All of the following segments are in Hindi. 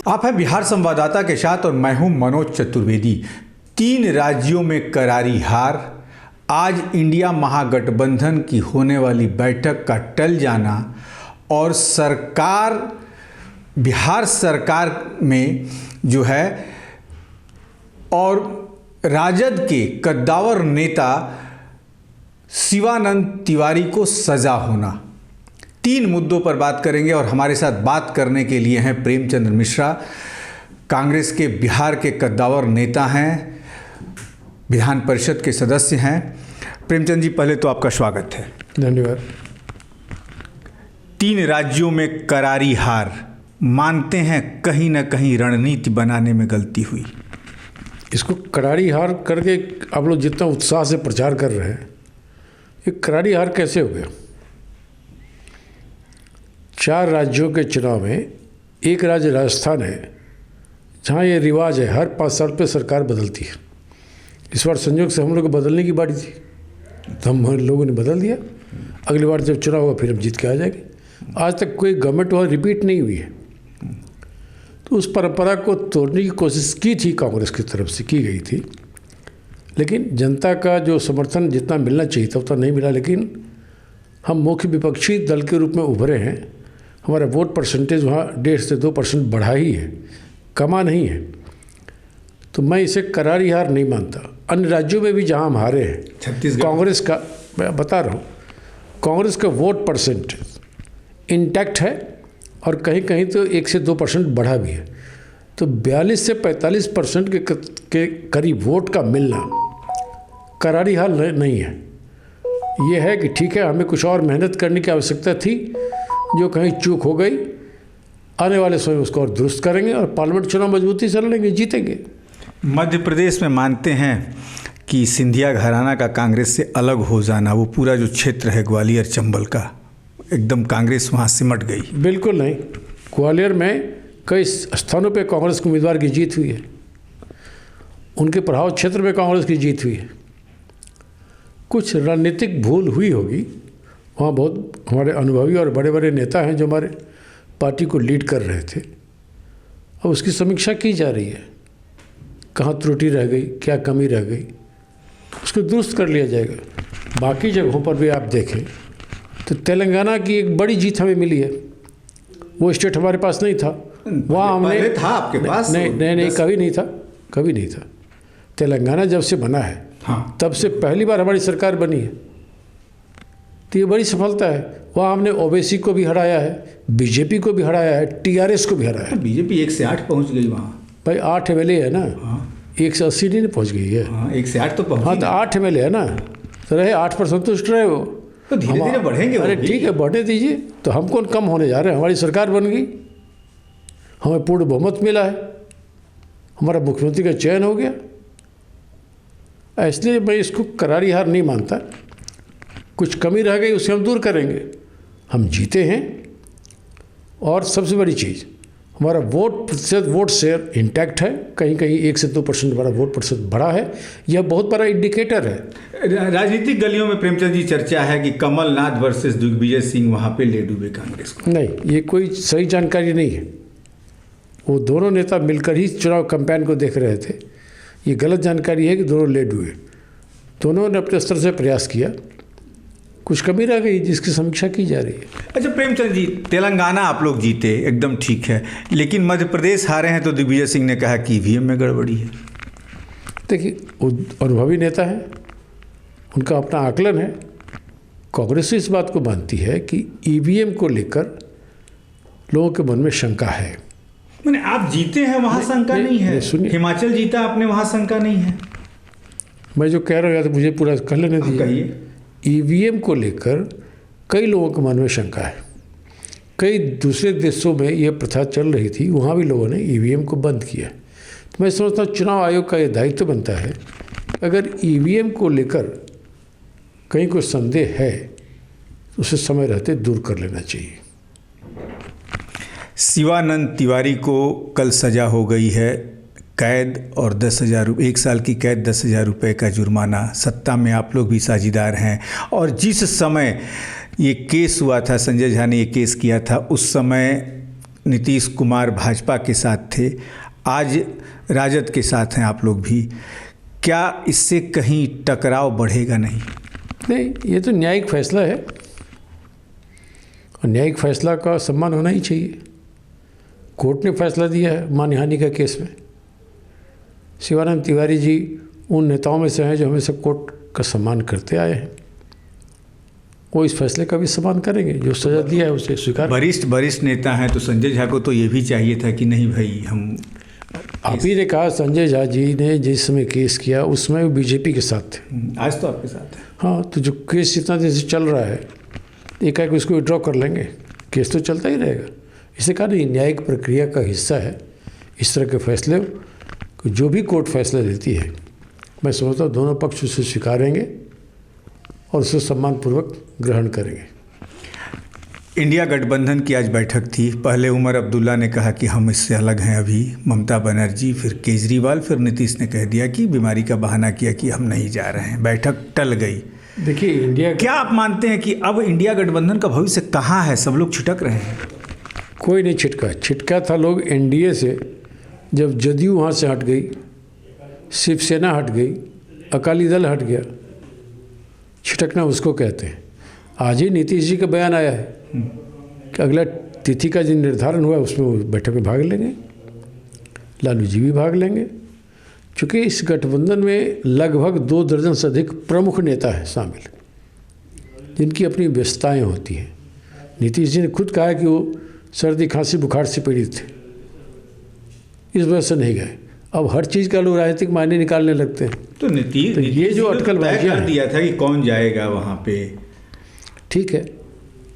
आप हैं बिहार संवाददाता के साथ और मैं हूं मनोज चतुर्वेदी। 3 राज्यों में करारी हार, आज इंडिया महागठबंधन की होने वाली बैठक का टल जाना और सरकार, बिहार सरकार में जो है और राजद के कद्दावर नेता शिवानंद तिवारी को सजा होना। 3 मुद्दों पर बात करेंगे और हमारे साथ बात करने के लिए हैं प्रेमचंद्र मिश्रा, कांग्रेस के बिहार के कद्दावर नेता हैं, विधान परिषद के सदस्य हैं। प्रेमचंद जी, पहले तो आपका स्वागत है। धन्यवाद। 3 राज्यों में करारी हार, मानते हैं कहीं ना कहीं रणनीति बनाने में गलती हुई। इसको करारी हार करके आप लोग जितना उत्साह से प्रचार कर रहे हैं, ये करारी हार कैसे हो गया? 4 राज्यों के चुनाव में एक राज्य राजस्थान है जहाँ ये रिवाज है, हर 5 साल पे सरकार बदलती है। इस बार संयोग से हम लोग को बदलने की बारी थी तो हम लोगों ने बदल दिया। अगली बार जब चुनाव होगा फिर हम जीत के आ जाएंगे। आज तक कोई गवर्नमेंट वहाँ रिपीट नहीं हुई है, तो उस परंपरा को तोड़ने की कोशिश की थी, कांग्रेस की तरफ से की गई थी, लेकिन जनता का जो समर्थन जितना मिलना चाहिए था उतना नहीं मिला। लेकिन हम मुख्य विपक्षी दल के रूप में उभरे हैं, हमारा वोट परसेंटेज वहाँ 1.5 से 2% बढ़ा ही है, कमा नहीं है। तो मैं इसे करारी हार नहीं मानता। अन्य राज्यों में भी जहाँ हम हारे हैं, छत्तीसगढ़, कांग्रेस का, मैं बता रहा हूँ, कांग्रेस का वोट परसेंटेज इंटैक्ट है और कहीं कहीं तो 1 से 2% बढ़ा भी है। तो 42 से 45% के करीब वोट का मिलना करारी हार नहीं है। ये है कि ठीक है, हमें कुछ और मेहनत करने की आवश्यकता थी, जो कहीं चूक हो गई, आने वाले समय उसको और दुरुस्त करेंगे और पार्लियामेंट चुनाव मजबूती से लड़ेंगे, जीतेंगे। मध्य प्रदेश में मानते हैं कि सिंधिया घराना का कांग्रेस से अलग हो जाना, वो पूरा जो क्षेत्र है ग्वालियर चंबल का, एकदम कांग्रेस वहाँ सिमट गई। बिल्कुल नहीं। ग्वालियर में कई स्थानों पे कांग्रेस के उम्मीदवार की जीत हुई है, उनके प्रभाव क्षेत्र में कांग्रेस की जीत हुई है। कुछ रणनीतिक भूल हुई होगी वहाँ, बहुत हमारे अनुभवी और बड़े बड़े नेता हैं जो हमारे पार्टी को लीड कर रहे थे, अब उसकी समीक्षा की जा रही है, कहाँ त्रुटि रह गई, क्या कमी रह गई, उसको दुरुस्त कर लिया जाएगा। बाकी जगहों पर भी आप देखें तो तेलंगाना की एक बड़ी जीत हमें मिली है, वो स्टेट हमारे पास नहीं था, वहाँ हमने था आपके पास? नहीं, कभी नहीं था, कभी नहीं था। तेलंगाना जब से बना है, हाँ, तब से पहली बार हमारी सरकार बनी है, तो ये बड़ी सफलता है। वहाँ हमने ओवैसी को भी हराया है, बीजेपी को भी हराया है, टीआरएस को भी हराया है। बीजेपी 1 से 8 पहुँच गई वहाँ। भाई 8 MLA है ना, हाँ, 1 से 80 नहीं पहुँच गई है। हाँ, 1 से 8 तो पहुँची। हाँ, तो 8 MLA है ना, तो रहे 8 पर संतुष्ट रहे वो, तो धीरे धीरे बढ़ेंगे। अरे ठीक है, बढ़ने दीजिए। तो हम कौन कम होने जा रहे हैं? हमारी सरकार बन गई, हमें पूर्ण बहुमत मिला है, हमारा मुख्यमंत्री का चयन हो गया। इसलिए मैं इसको करारी हार नहीं मानता। कुछ कमी रह गई उसे हम दूर करेंगे। हम जीते हैं और सबसे बड़ी चीज़, हमारा वोट शेयर इंटैक्ट है, कहीं कहीं 1 से 2% हमारा वोट प्रतिशत बढ़ा है। यह बहुत बड़ा इंडिकेटर है। राजनीतिक गलियों में प्रेमचंद जी चर्चा है कि कमलनाथ वर्सेस दिग्विजय सिंह वहाँ पे ले डूबे कांग्रेस को। नहीं, ये कोई सही जानकारी नहीं है। वो दोनों नेता मिलकर ही चुनाव कैंपेन को देख रहे थे। ये गलत जानकारी है कि दोनों ले डूबे। दोनों ने अपने स्तर से प्रयास किया, कुछ कमी रह गई जिसकी समीक्षा की जा रही है। अच्छा प्रेमचंद जी, तेलंगाना आप लोग जीते, एकदम ठीक है, लेकिन मध्य प्रदेश हारे हैं तो दिग्विजय सिंह ने कहा कि ईवीएम में गड़बड़ी है। देखिए, वो अनुभवी नेता है, उनका अपना आकलन है। कांग्रेस इस बात को मानती है कि ईवीएम को लेकर लोगों के मन में शंका है। मैंने आप जीते हैं वहाँ शंका नहीं है, हिमाचल जीता आपने, वहाँ शंका नहीं है। मैं जो कह रहा हूँ तो मुझे पूरा कर लेने दीजिए। ईवीएम को लेकर कई लोगों के मन में शंका है। कई दूसरे देशों में यह प्रथा चल रही थी, वहाँ भी लोगों ने ईवीएम को बंद किया। तो मैं समझता हूँ चुनाव आयोग का यह दायित्व बनता है, अगर ईवीएम को लेकर कहीं कोई संदेह है तो उसे समय रहते दूर कर लेना चाहिए। शिवानंद तिवारी को कल सजा हो गई है, कैद और 10,000 रुपये, 1 साल की कैद, 10,000 रुपये का जुर्माना। सत्ता में आप लोग भी साझीदार हैं और जिस समय ये केस हुआ था, संजय झा ने ये केस किया था, उस समय नीतीश कुमार भाजपा के साथ थे, आज राजद के साथ हैं आप लोग भी। क्या इससे कहीं टकराव बढ़ेगा? नहीं, ये तो न्यायिक फैसला है और न्यायिक फैसला का सम्मान होना ही चाहिए। कोर्ट ने फैसला दिया है मानहानि का केस में। शिवानंद तिवारी जी उन नेताओं में से हैं जो हमेशा कोर्ट का सम्मान करते आए हैं। वो इस फैसले का भी सम्मान करेंगे, जो सजा दिया है उसे स्वीकार। वरिष्ठ नेता हैं तो संजय झा को तो ये भी चाहिए था कि नहीं भाई हम। आप ही ने कहा संजय झा जी ने जिस समय केस किया उसमें वो बीजेपी के साथ थे, आज तो आपके साथ है। हाँ, तो जो केस जितना देर से चल रहा है एकाएक उसको विड्रॉ कर लेंगे, केस तो चलता ही रहेगा। इसे कहा नहीं, न्यायिक प्रक्रिया का हिस्सा है इस तरह के फैसले। जो भी कोर्ट फैसला देती है मैं समझता हूँ दोनों पक्ष उसे स्वीकारेंगे और उसे सम्मानपूर्वक ग्रहण करेंगे। इंडिया गठबंधन की आज बैठक थी। पहले उमर अब्दुल्ला ने कहा कि हम इससे अलग हैं अभी, ममता बनर्जी, फिर केजरीवाल, फिर नीतीश ने कह दिया कि बीमारी का बहाना किया कि हम नहीं जा रहे हैं। बैठक टल गई। देखिए इंडिया, क्या आप मानते हैं कि अब इंडिया गठबंधन का भविष्य कहाँ है? सब लोग छिटक रहे हैं। कोई नहीं छिटका था लोग एनडीए से। जब जदयू वहाँ से हट गई, शिवसेना हट गई, अकाली दल हट गया, छिटकना उसको कहते हैं। आज ही नीतीश जी का बयान आया है कि अगला तिथि का जो निर्धारण हुआ उसमें वो बैठक में भाग लेंगे, लालू जी भी भाग लेंगे। चूँकि इस गठबंधन में लगभग 2 दर्जन से अधिक प्रमुख नेता हैं शामिल, जिनकी अपनी व्यस्तताएँ होती हैं। नीतीश जी ने खुद कहा है कि वो सर्दी खांसी बुखार से पीड़ित थे, इस वजह से नहीं गए। अब हर चीज़ का लोग राजनीतिक मायने निकालने लगते हैं। तो नीतीश ये जो अटकलबाजियाँ कर दिया था कि कौन जाएगा वहाँ पे। ठीक है,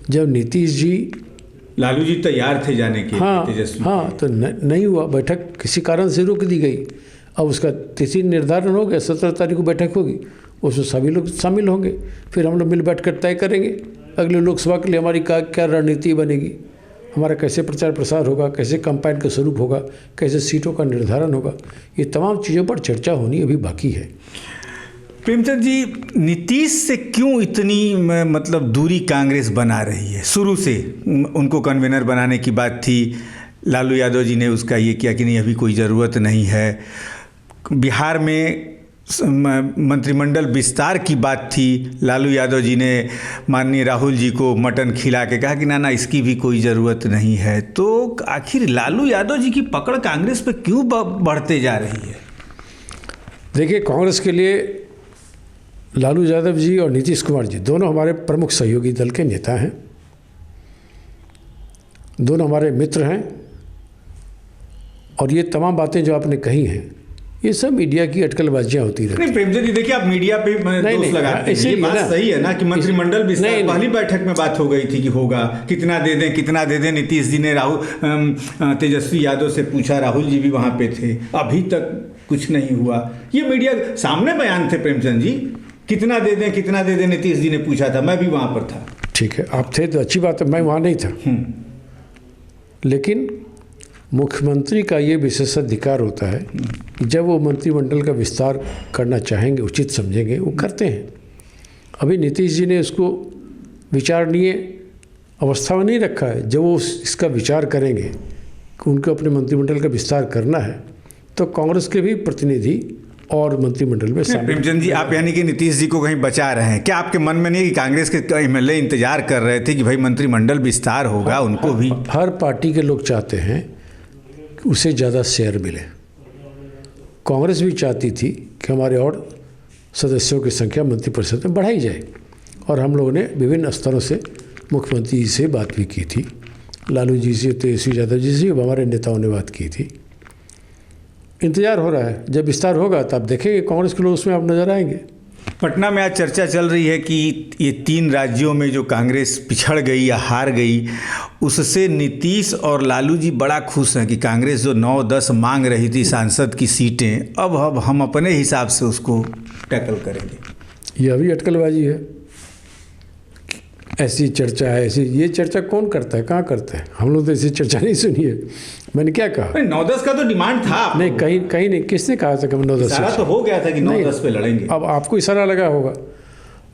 जब नीतीश जी, लालू जी तैयार थे जाने के, तेजस्वी हाँ, तो नहीं हुआ, बैठक किसी कारण से रोक दी गई। अब उसका तिथि निर्धारण हो गया, 17 तारीख को बैठक होगी, उसमें सभी लोग शामिल होंगे। फिर हम लोग मिल बैठ कर तय करेंगे अगले लोकसभा के लिए हमारी क्या रणनीति बनेगी, हमारा कैसे प्रचार प्रसार होगा, कैसे कैंपेन का स्वरूप होगा, कैसे सीटों का निर्धारण होगा। ये तमाम चीज़ों पर चर्चा होनी अभी बाकी है। प्रेमचंद जी, नीतीश से क्यों इतनी मतलब दूरी कांग्रेस बना रही है? शुरू से उनको कन्वेनर बनाने की बात थी, लालू यादव जी ने उसका ये किया कि नहीं अभी कोई ज़रूरत नहीं है। बिहार में मंत्रिमंडल विस्तार की बात थी, लालू यादव जी ने माननीय राहुल जी को मटन खिला के कहा कि ना इसकी भी कोई ज़रूरत नहीं है। तो आखिर लालू यादव जी की पकड़ कांग्रेस पे क्यों बढ़ते जा रही है? देखिए, कांग्रेस के लिए लालू यादव जी और नीतीश कुमार जी दोनों हमारे प्रमुख सहयोगी दल के नेता हैं, दोनों हमारे मित्र हैं। और ये तमाम बातें जो आपने कही हैं, ये सब मीडिया की अटकलबाजियाँ होती रहती हैं। नहीं प्रेमचंद जी, देखिए आप मीडिया पे दोष लगाते हैं। ये बात सही है ना कि मंत्रिमंडल विस्तार पहली बैठक में बात हो गई थी कि होगा, कितना दे दें। नीतीश जी ने तेजस्वी यादव से पूछा, राहुल जी भी वहाँ पे थे, अभी तक कुछ नहीं हुआ। ये मीडिया सामने बयान थे प्रेमचंद जी, कितना दे दें नीतीश जी ने पूछा था, मैं भी वहाँ पर था। ठीक है, आप थे तो अच्छी बात है, मैं वहाँ नहीं था। लेकिन मुख्यमंत्री का ये विशेषाधिकार होता है कि जब वो मंत्रिमंडल का विस्तार करना चाहेंगे, उचित समझेंगे, वो करते हैं। अभी नीतीश जी ने उसको विचारणीय अवस्था में नहीं रखा है। जब वो इसका विचार करेंगे कि उनको अपने मंत्रिमंडल का विस्तार करना है, तो कांग्रेस के भी प्रतिनिधि और मंत्रिमंडल में शामिल। प्रेमचंद जी, आप यानी कि नीतीश जी को कहीं बचा रहे हैं क्या? आपके मन में नहीं है कि कांग्रेस के एमएलए इंतजार कर रहे थे कि भाई मंत्रिमंडल विस्तार होगा, उनको भी? हर पार्टी के लोग चाहते हैं कि उसे ज़्यादा शेयर मिले। कांग्रेस भी चाहती थी कि हमारे और सदस्यों की संख्या मंत्रिपरिषद में बढ़ाई जाए, और हम लोगों ने विभिन्न स्तरों से मुख्यमंत्री जी से बात भी की थी, लालू जी से, तेजस्वी यादव जी से, हमारे नेताओं ने बात की थी। इंतजार हो रहा है, जब विस्तार होगा तब देखेंगे कांग्रेस के लोग उसमें आप नजर आएंगे। पटना में आज चर्चा चल रही है कि ये 3 राज्यों में जो कांग्रेस पिछड़ गई या हार गई, उससे नीतीश और लालू जी बड़ा खुश हैं कि कांग्रेस जो 9-10 मांग रही थी सांसद की सीटें, अब हम अपने हिसाब से उसको टैकल करेंगे। यह भी अटकलबाजी है। ऐसी चर्चा है, ऐसी ये चर्चा कौन करता है, कहाँ करता है? हम लोग तो ऐसी चर्चा नहीं सुनी है। मैंने क्या कहा? 9-10 का तो डिमांड था। नहीं, कहीं नहीं। किसने कहा था कि हम 9-10? इशारा तो हो गया था कि 9-10 पे लड़ेंगे। अब आपको इशारा लगा होगा,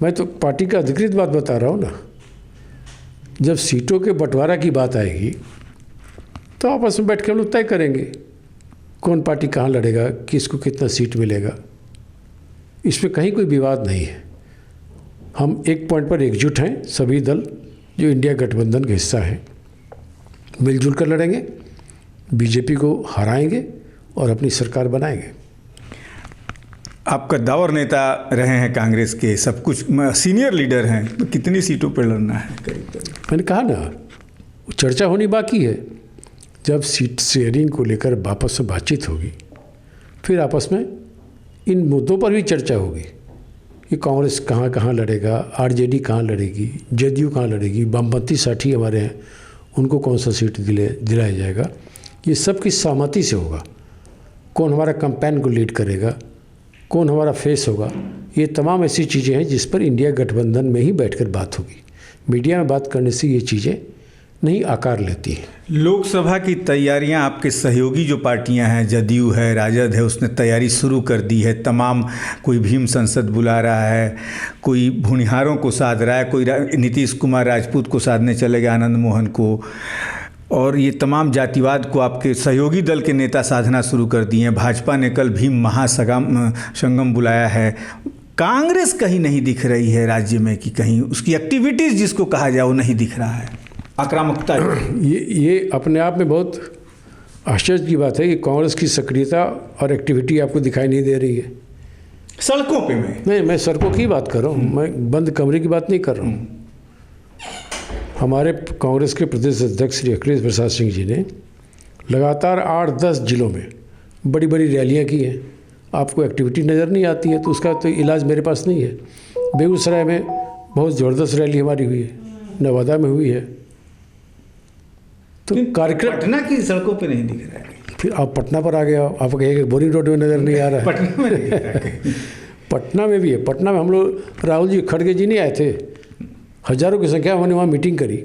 मैं तो पार्टी का अधिकृत बात बता रहा हूँ ना। जब सीटों के बंटवारा की बात आएगी तो आपस में बैठ के हम लोग तय करेंगे कौन पार्टी कहाँ लड़ेगा, किसको कितना सीट मिलेगा। इसमें कहीं कोई विवाद नहीं है। हम एक पॉइंट पर एकजुट हैं, सभी दल जो इंडिया गठबंधन का हिस्सा हैं, मिलजुल कर लड़ेंगे, बीजेपी को हराएंगे और अपनी सरकार बनाएंगे। आप कद्दावर नेता रहे हैं कांग्रेस के, सब कुछ सीनियर लीडर हैं, तो कितनी सीटों पर लड़ना है? मैंने कहा ना, चर्चा होनी बाकी है। जब सीट शेयरिंग को लेकर आपस में बातचीत होगी, फिर आपस में इन मुद्दों पर भी चर्चा होगी कि कांग्रेस कहाँ कहाँ लड़ेगा, आरजेडी कहाँ लड़ेगी, जदयू कहाँ लड़ेगी, वामपंथी साथी हमारे हैं उनको कौन सा सीट दिलाया जाएगा। ये सब की सहमति से होगा। कौन हमारा कैंपेन को लीड करेगा, कौन हमारा फेस होगा, ये तमाम ऐसी चीज़ें हैं जिस पर इंडिया गठबंधन में ही बैठकर बात होगी। मीडिया में बात करने से ये चीज़ें नहीं आकार लेती हैं। लोकसभा की तैयारियां, आपके सहयोगी जो पार्टियां हैं, जदयू है, राजद है, उसने तैयारी शुरू कर दी है। तमाम, कोई भीम संसद बुला रहा है, कोई भुनिहारों को साध रहा है, कोई नीतीश कुमार राजपूत को साधने चलेगा, आनंद मोहन को, और ये तमाम जातिवाद को आपके सहयोगी दल के नेता साधना शुरू कर दिए हैं। भाजपा ने कल भीम महासंगम बुलाया है। कांग्रेस कहीं नहीं दिख रही है राज्य में, कि कहीं उसकी एक्टिविटीज़ जिसको कहा जाए वो नहीं दिख रहा है, आक्रामकता। ये अपने आप में बहुत आश्चर्य की बात है कि कांग्रेस की सक्रियता और एक्टिविटी आपको दिखाई नहीं दे रही है सड़कों पे। मैं सड़कों की बात कर रहा हूँ, मैं बंद कमरे की बात नहीं कर रहा हूँ। हमारे कांग्रेस के प्रदेश अध्यक्ष श्री अखिलेश प्रसाद सिंह जी ने लगातार 8-10 जिलों में बड़ी बड़ी रैलियां की हैं। आपको एक्टिविटी नज़र नहीं आती है, तो उसका तो इलाज मेरे पास नहीं है। बेगूसराय में बहुत ज़बरदस्त रैली हमारी हुई है, नवादा में हुई है। तो कार्यक्रम पटना की सड़कों पे नहीं दिख रहा है। फिर आप पटना पर आ गए, आप कहेंगे बोरिंग रोड में नज़र नहीं आ रहा है। पटना में नहीं दिख रहा है। पटना में भी है। पटना में हम लोग, राहुल जी खड़गे जी नहीं आए थे, हज़ारों की संख्या में वहाँ मीटिंग करी,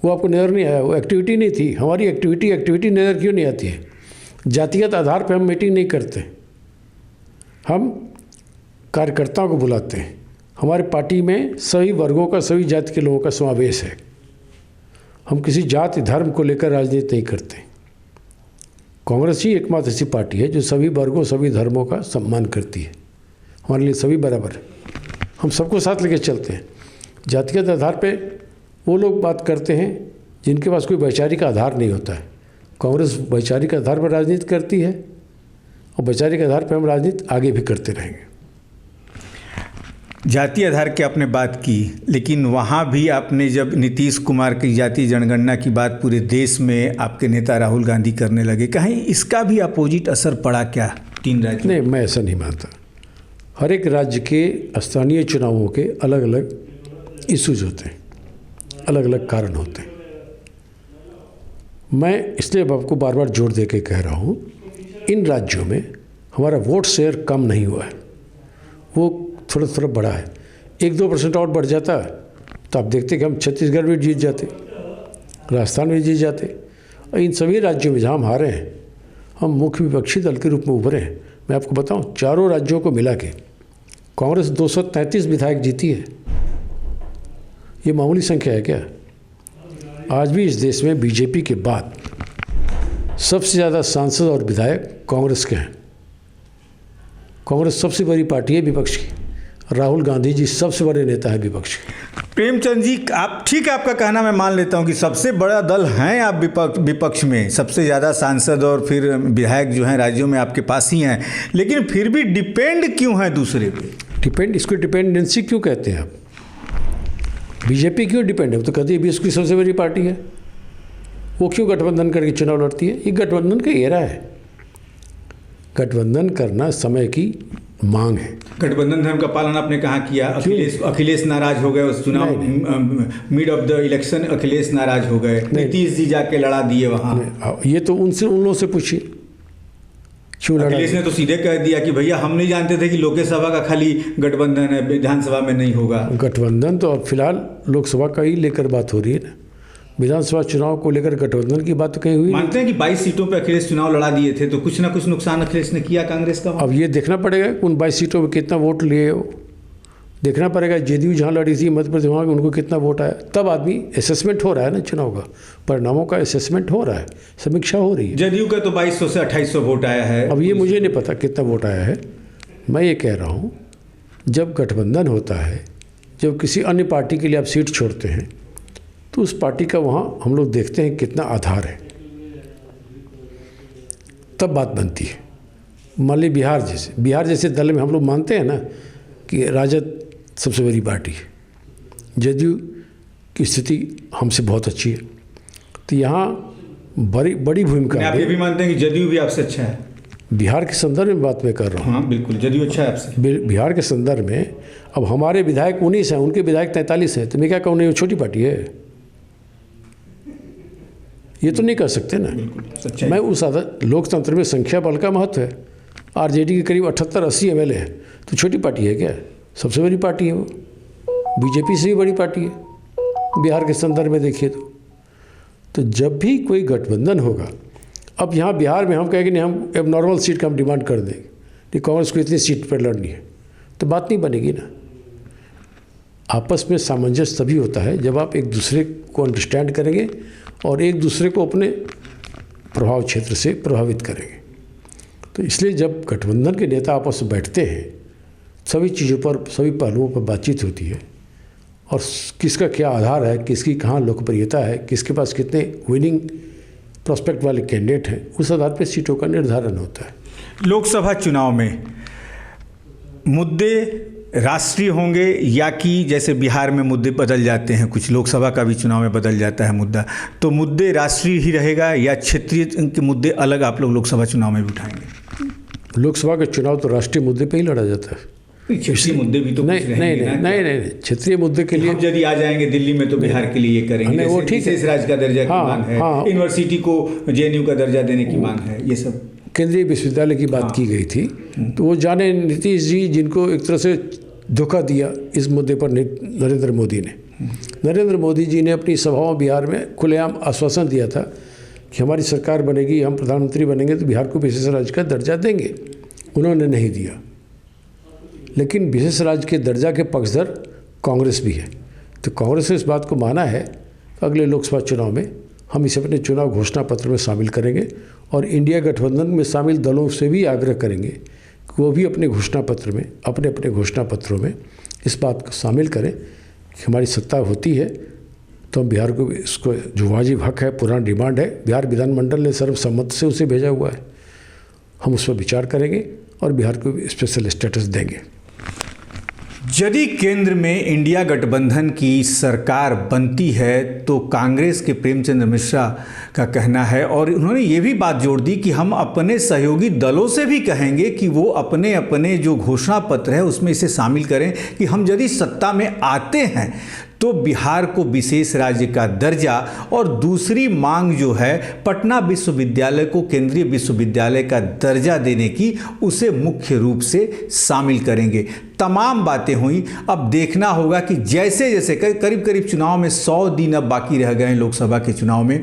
वो आपको नज़र नहीं आया। वो एक्टिविटी नहीं थी। हमारी एक्टिविटी नज़र क्यों नहीं आती है? जातिगत आधार पर हम मीटिंग नहीं करते, हम कार्यकर्ताओं को बुलाते हैं। हमारे पार्टी में सभी वर्गों का, सभी जाति के लोगों का समावेश है। हम किसी जाति धर्म को लेकर राजनीति नहीं करते। कांग्रेस ही एकमात्र ऐसी पार्टी है जो सभी वर्गों, सभी धर्मों का सम्मान करती है। हमारे लिए सभी बराबर है, हम सबको साथ लेकर चलते हैं। जातिगत आधार पे वो लोग बात करते हैं जिनके पास कोई वैचारिक आधार नहीं होता है। कांग्रेस वैचारिक आधार पर राजनीति करती है और वैचारिक आधार पर हम राजनीति आगे भी करते रहेंगे। जाति आधार की आपने बात की, लेकिन वहाँ भी आपने जब नीतीश कुमार की जातीय जनगणना की बात पूरे देश में आपके नेता राहुल गांधी करने लगे, कहीं इसका भी अपोजिट असर पड़ा क्या 3 राज्यों? नहीं, मैं ऐसा नहीं मानता। हर एक राज्य के स्थानीय चुनावों के अलग अलग इश्यूज होते हैं, अलग अलग कारण होते हैं। मैं इसलिए आपको बार बार जोर दे के कह रहा हूँ, इन राज्यों में हमारा वोट शेयर कम नहीं हुआ है, वो थोड़ा थोड़ा बढ़ा है। 1-2% और बढ़ जाता तो आप देखते कि हम छत्तीसगढ़ में जीत जाते, राजस्थान में जीत जाते। और इन सभी राज्यों में जहाँ हम हारे हैं, हम मुख्य विपक्षी दल के रूप में उभरे हैं। मैं आपको बताऊँ, चारों राज्यों को मिला के कांग्रेस 233 विधायक जीती है। ये मामूली संख्या है क्या? आज भी इस देश में बीजेपी के बाद सबसे ज़्यादा सांसद और विधायक कांग्रेस के हैं। कांग्रेस सबसे बड़ी पार्टी है विपक्ष की। राहुल गांधी जी सबसे बड़े नेता हैं विपक्ष के। प्रेमचंद जी, आप ठीक है, आपका कहना मैं मान लेता हूं कि सबसे बड़ा दल हैं आप विपक्ष में, सबसे ज़्यादा सांसद और फिर विधायक जो हैं राज्यों में आपके पास ही हैं, लेकिन फिर भी डिपेंड क्यों है दूसरे पे? इसको डिपेंडेंसी क्यों कहते हैं आप? बीजेपी क्यों डिपेंड है? वो तो कहती है विश्व की सबसे बड़ी पार्टी है, वो क्यों गठबंधन करके चुनाव लड़ती है? ये गठबंधन का एरा है। गठबंधन करना समय की मांग है। गठबंधन धर्म का पालन आपने कहाँ किया? अखिलेश नाराज हो गए उस चुनाव, mid of the election Akhilesh नाराज हो गए, नीतीश जी जाके लड़ा दिए वहाँ। ये तो उन लोगों से पूछिए क्यों लड़ा। अखिलेश ने तो सीधे कह दिया कि भैया हम नहीं जानते थे कि लोकसभा का खाली गठबंधन है, विधानसभा में नहीं होगा। गठबंधन तो अब फिलहाल लोकसभा का ही लेकर बात हो रही है ना, विधानसभा चुनाव को लेकर गठबंधन की बात तो कहीं हुई। मानते हैं कि 22 सीटों पर अखिलेश चुनाव लड़ा दिए थे, तो कुछ ना कुछ नुकसान अखिलेश ने किया कांग्रेस का। अब ये देखना पड़ेगा उन 22 सीटों में कितना वोट लिए हो। देखना पड़ेगा जदयू जहाँ लड़ी थी मध्य प्रदेश वहाँ उनको कितना वोट आया, तब आदमी असेसमेंट हो रहा है ना, चुनाव का परिणामों का असेसमेंट हो रहा है, समीक्षा हो रही है। जदयू का तो 2200 से 2800 वोट आया है। अब ये मुझे नहीं पता कितना वोट आया है, मैं ये कह रहा हूँ जब गठबंधन होता है, जब किसी अन्य पार्टी के लिए आप सीट छोड़ते हैं तो उस पार्टी का वहाँ हम लोग देखते हैं कितना आधार है, तब बात बनती है। मान ली बिहार जैसे दल में हम लोग मानते हैं ना कि राजद सबसे बड़ी पार्टी है, जदयू की स्थिति हमसे बहुत अच्छी है, तो यहाँ बड़ी भूमिका है। आप ये भी मानते हैं कि जदयू भी आपसे अच्छा है? बिहार के संदर्भ में बात मैं कर रहा हूँ। हाँ बिल्कुल, जदयू अच्छा है आपसे। बिहार के संदर्भ में अब हमारे विधायक 19 हैं, उनके विधायक 43 हैं, तो मैं क्या कहूँ नहीं वो छोटी पार्टी है, ये तो नहीं कह सकते ना। मैं उस लोकतंत्र में संख्या बल का महत्व है। आरजेडी के करीब 78-80 एमएलए है, तो छोटी पार्टी है क्या? सबसे बड़ी पार्टी है वो, बीजेपी से भी बड़ी पार्टी है बिहार के संदर्भ में देखिए तो जब भी कोई गठबंधन होगा, अब यहाँ बिहार में हम कहेंगे नहीं हम अब नॉर्मल सीट का हम डिमांड कर देंगे, नहीं कांग्रेस को इतनी सीट पर लड़नी है, तो बात नहीं बनेगी ना। आपस में सामंजस्य तभी होता है जब आप एक दूसरे को अंडरस्टैंड करेंगे और एक दूसरे को अपने प्रभाव क्षेत्र से प्रभावित करेंगे। तो इसलिए जब गठबंधन के नेता आपस में बैठते हैं, सभी चीज़ों पर, सभी पहलुओं पर बातचीत होती है और किसका क्या आधार है, किसकी कहाँ लोकप्रियता है, किसके पास कितने विनिंग प्रोस्पेक्ट वाले कैंडिडेट हैं, उस आधार पर सीटों का निर्धारण होता है। लोकसभा चुनाव में मुद्दे राष्ट्रीय होंगे या कि जैसे बिहार में मुद्दे बदल जाते हैं, कुछ लोकसभा का भी चुनाव में बदल जाता है मुद्दा, तो मुद्दे राष्ट्रीय ही रहेगा या क्षेत्रीय के मुद्दे अलग आप लोग लोकसभा चुनाव में भी उठाएंगे? लोकसभा का चुनाव तो राष्ट्रीय मुद्दे पे ही लड़ा जाता है। क्षेत्रीय मुद्दे भी तो नहीं, क्षेत्रीय मुद्दे के लिए यदि आ जाएंगे दिल्ली में तो बिहार के लिए ये करेंगे, वो ठीक है, विशेष राज्य का दर्जा की मांग है, यूनिवर्सिटी को जेएनयू का दर्जा देने की मांग है, ये सब केंद्रीय विश्वविद्यालय की बात की गई थी। तो वो जाने नीतीश जी जिनको एक तरह से धोखा दिया इस मुद्दे पर नरेंद्र मोदी ने। नरेंद्र मोदी जी ने अपनी सभाओं बिहार में खुलेआम आश्वासन दिया था कि हमारी सरकार बनेगी, हम प्रधानमंत्री बनेंगे तो बिहार को विशेष राज्य का दर्जा देंगे। उन्होंने नहीं दिया, लेकिन विशेष राज्य के दर्जा के पक्षधर कांग्रेस भी है। तो कांग्रेस ने इस बात को माना है कि अगले लोकसभा चुनाव में हम इसे अपने चुनाव घोषणा पत्र में शामिल करेंगे और इंडिया गठबंधन में शामिल दलों से भी आग्रह करेंगे कि वो भी अपने घोषणा पत्र में, अपने घोषणा पत्रों में इस बात को शामिल करें कि हमारी सत्ता होती है तो हम बिहार को, इसको जो वाजिब हक है, पुराना डिमांड है, बिहार विधानमंडल ने सर्वसम्मत से उसे भेजा हुआ है, हम उस पर विचार करेंगे और बिहार को स्पेशल स्टेटस देंगे। यदि केंद्र में इंडिया गठबंधन की सरकार बनती है तो कांग्रेस के प्रेमचंद्र मिश्रा का कहना है, और उन्होंने ये भी बात जोड़ दी कि हम अपने सहयोगी दलों से भी कहेंगे कि वो अपने अपने जो घोषणा पत्र है उसमें इसे शामिल करें कि हम यदि सत्ता में आते हैं तो बिहार को विशेष राज्य का दर्जा, और दूसरी मांग जो है पटना विश्वविद्यालय को केंद्रीय विश्वविद्यालय का दर्जा देने की, उसे मुख्य रूप से शामिल करेंगे। तमाम बातें हुई। अब देखना होगा कि जैसे जैसे करीब करीब चुनाव में 100 दिन अब बाकी रह गए हैं लोकसभा के चुनाव में,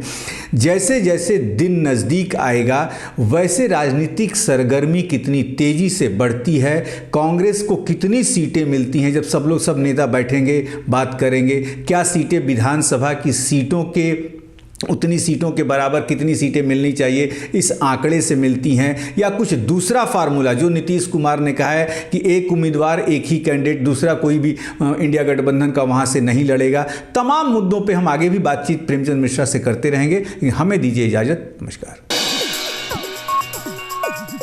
जैसे जैसे दिन नज़दीक आएगा वैसे राजनीतिक सरगर्मी कितनी तेज़ी से बढ़ती है, कांग्रेस को कितनी सीटें मिलती हैं जब सब नेता बैठेंगे बात करेंगे, क्या सीटें विधानसभा की सीटों के उतनी सीटों के बराबर कितनी सीटें मिलनी चाहिए इस आंकड़े से मिलती हैं, या कुछ दूसरा फार्मूला जो नीतीश कुमार ने कहा है कि एक उम्मीदवार एक ही कैंडिडेट, दूसरा कोई भी इंडिया गठबंधन का वहां से नहीं लड़ेगा। तमाम मुद्दों पे हम आगे भी बातचीत प्रेमचंद मिश्रा से करते रहेंगे। हमें दीजिए इजाज़त, नमस्कार।